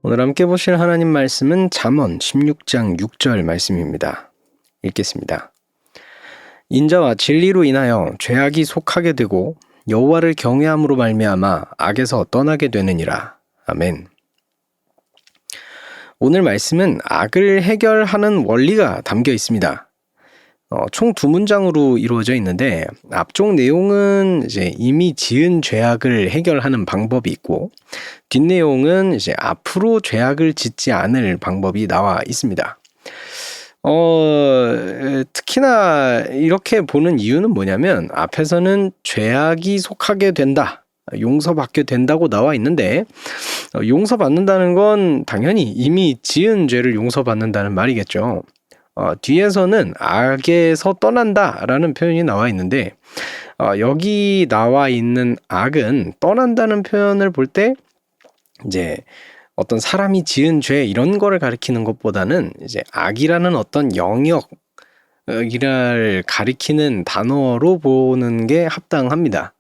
오늘 함께 보실 하나님 말씀은 잠언 16장 6절 말씀입니다. 읽겠습니다. 인자와 진리로 인하여 죄악이 속하게 되고 여호와를 경외함으로 말미암아 악에서 떠나게 되느니라. 아멘. 오늘 말씀은 악을 해결하는 원리가 담겨 있습니다. 총 두 문장으로 이루어져 있는데 앞쪽 내용은 이제 이미 지은 죄악을 해결하는 방법이 있고 뒷내용은 이제 앞으로 죄악을 짓지 않을 방법이 나와 있습니다. 특히나 이렇게 보는 이유는 뭐냐면 앞에서는 죄악이 속하게 된다, 용서받게 된다고 나와 있는데 용서받는다는 건 당연히 이미 지은 죄를 용서받는다는 말이겠죠. 뒤에서는 악에서 떠난다라는 표현이 나와 있는데 여기 나와 있는 악은 떠난다는 표현을 볼 때 이제 어떤 사람이 지은 죄 이런 거를 가리키는 것보다는 이제 악이라는 어떤 영역이를 가리키는 단어로 보는 게 합당합니다.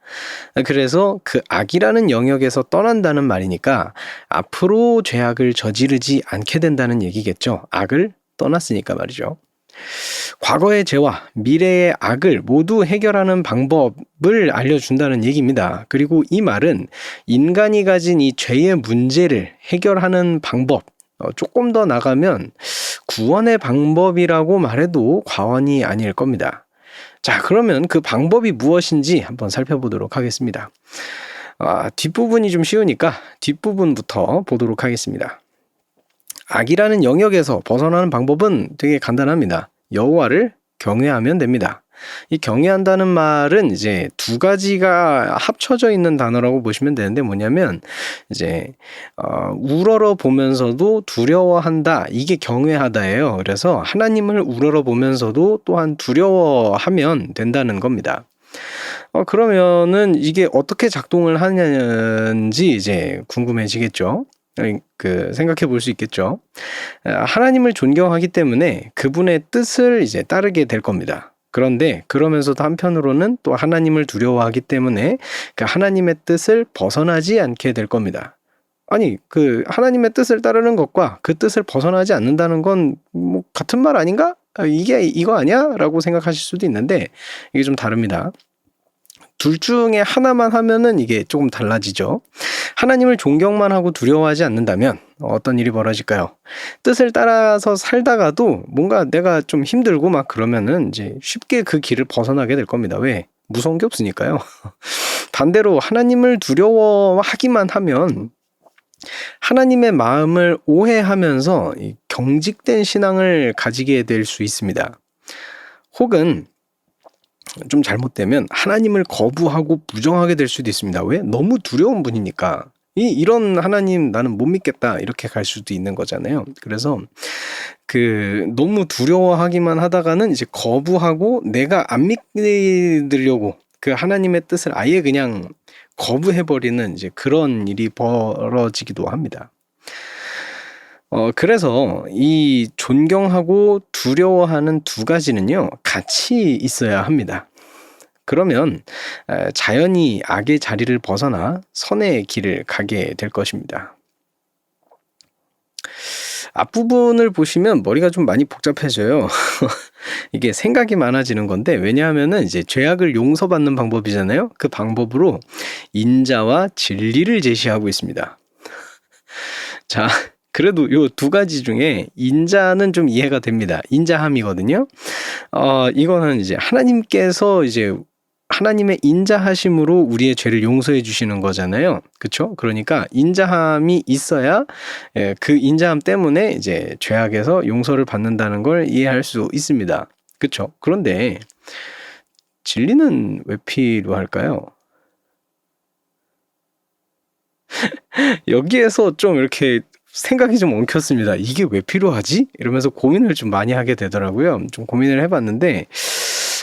그래서 그 악이라는 영역에서 떠난다는 말이니까 앞으로 죄악을 저지르지 않게 된다는 얘기겠죠. 악을 떠났으니까 말이죠. 과거의 죄와 미래의 악을 모두 해결하는 방법을 알려준다는 얘기입니다. 그리고 이 말은 인간이 가진 이 죄의 문제를 해결하는 방법, 조금 더 나가면 구원의 방법이라고 말해도 과언이 아닐 겁니다. 자, 그러면 그 방법이 무엇인지 한번 살펴보도록 하겠습니다. 뒷부분이 좀 쉬우니까 뒷부분부터 보도록 하겠습니다. 악이라는 영역에서 벗어나는 방법은 되게 간단합니다. 여호와를 경외하면 됩니다. 이 경외한다는 말은 이제 두 가지가 합쳐져 있는 단어라고 보시면 되는데 뭐냐면 이제 우러러 보면서도 두려워한다, 이게 경외하다예요. 그래서 하나님을 우러러 보면서도 또한 두려워하면 된다는 겁니다. 그러면은 이게 어떻게 작동을 하는지 이제 궁금해지겠죠. 생각해 볼 수 있겠죠. 하나님을 존경하기 때문에 그분의 뜻을 이제 따르게 될 겁니다. 그런데 그러면서도 한편으로는 또 하나님을 두려워하기 때문에 그 하나님의 뜻을 벗어나지 않게 될 겁니다. 아니, 그 하나님의 뜻을 따르는 것과 그 뜻을 벗어나지 않는다는 건 뭐 같은 말 아닌가? 이게 이거 아니야? 라고 생각하실 수도 있는데 이게 좀 다릅니다. 둘 중에 하나만 하면은 이게 조금 달라지죠. 하나님을 존경만 하고 두려워하지 않는다면 어떤 일이 벌어질까요? 뜻을 따라서 살다가도 뭔가 내가 좀 힘들고 막 그러면은 이제 쉽게 그 길을 벗어나게 될 겁니다. 왜? 무서운 게 없으니까요. 반대로 하나님을 두려워하기만 하면 하나님의 마음을 오해하면서 경직된 신앙을 가지게 될 수 있습니다. 혹은 좀 잘못되면 하나님을 거부하고 부정하게 될 수도 있습니다. 왜? 너무 두려운 분이니까. 이런 하나님 나는 못 믿겠다, 이렇게 갈 수도 있는 거잖아요. 그래서 너무 두려워하기만 하다가는 이제 거부하고 내가 안 믿으려고 그 하나님의 뜻을 아예 그냥 거부해버리는 이제 그런 일이 벌어지기도 합니다. 그래서 이 존경하고 두려워하는 두 가지는요, 같이 있어야 합니다. 그러면 자연히 악의 자리를 벗어나 선의 길을 가게 될 것입니다. 앞부분을 보시면 머리가 좀 많이 복잡해져요. 이게 생각이 많아지는 건데, 왜냐하면은 이제 죄악을 용서받는 방법이잖아요. 그 방법으로 인자와 진리를 제시하고 있습니다. 자, 그래도 요 두 가지 중에 인자는 좀 이해가 됩니다. 인자함이거든요. 이거는 이제 하나님께서 이제 하나님의 인자하심으로 우리의 죄를 용서해 주시는 거잖아요. 그렇죠? 그러니까 인자함이 있어야 그 인자함 때문에 이제 죄악에서 용서를 받는다는 걸 이해할 수 있습니다. 그렇죠? 그런데 진리는 왜 필요할까요? 여기에서 좀 이렇게 생각이 좀 엉켰습니다. 이게 왜 필요하지? 이러면서 고민을 좀 많이 하게 되더라고요. 좀 고민을 해봤는데,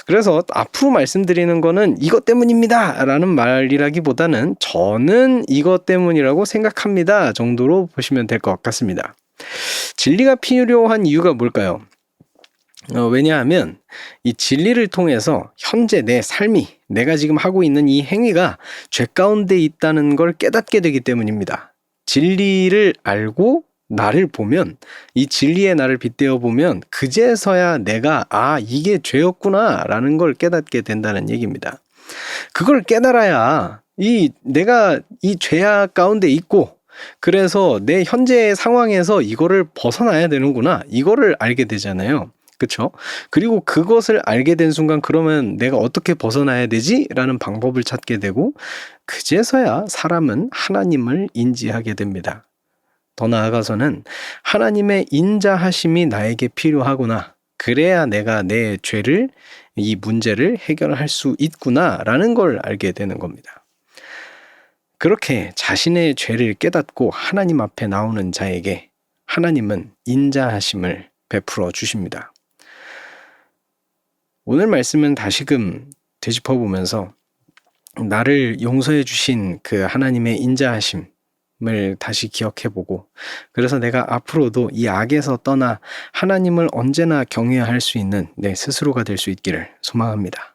그래서 앞으로 말씀드리는 거는 이것 때문입니다 라는 말이라기보다는 저는 이것 때문이라고 생각합니다 정도로 보시면 될 것 같습니다. 진리가 필요한 이유가 뭘까요? 왜냐하면 이 진리를 통해서 현재 내 삶이, 내가 지금 하고 있는 이 행위가 죄 가운데 있다는 걸 깨닫게 되기 때문입니다. 진리를 알고 나를 보면, 이 진리의 나를 빗대어 보면 그제서야 내가 이게 죄였구나라는 걸 깨닫게 된다는 얘기입니다. 그걸 깨달아야 내가 이 죄악 가운데 있고, 그래서 내 현재의 상황에서 이거를 벗어나야 되는구나, 이거를 알게 되잖아요. 그쵸? 그리고 그것을 알게 된 순간, 그러면 내가 어떻게 벗어나야 되지? 라는 방법을 찾게 되고, 그제서야 사람은 하나님을 인지하게 됩니다. 더 나아가서는 하나님의 인자하심이 나에게 필요하구나, 그래야 내가 내 죄를, 이 문제를 해결할 수 있구나라는 걸 알게 되는 겁니다. 그렇게 자신의 죄를 깨닫고 하나님 앞에 나오는 자에게 하나님은 인자하심을 베풀어 주십니다. 오늘 말씀은 다시금 되짚어보면서 나를 용서해 주신 그 하나님의 인자하심을 다시 기억해보고, 그래서 내가 앞으로도 이 악에서 떠나 하나님을 언제나 경외할 수 있는 내 스스로가 될 수 있기를 소망합니다.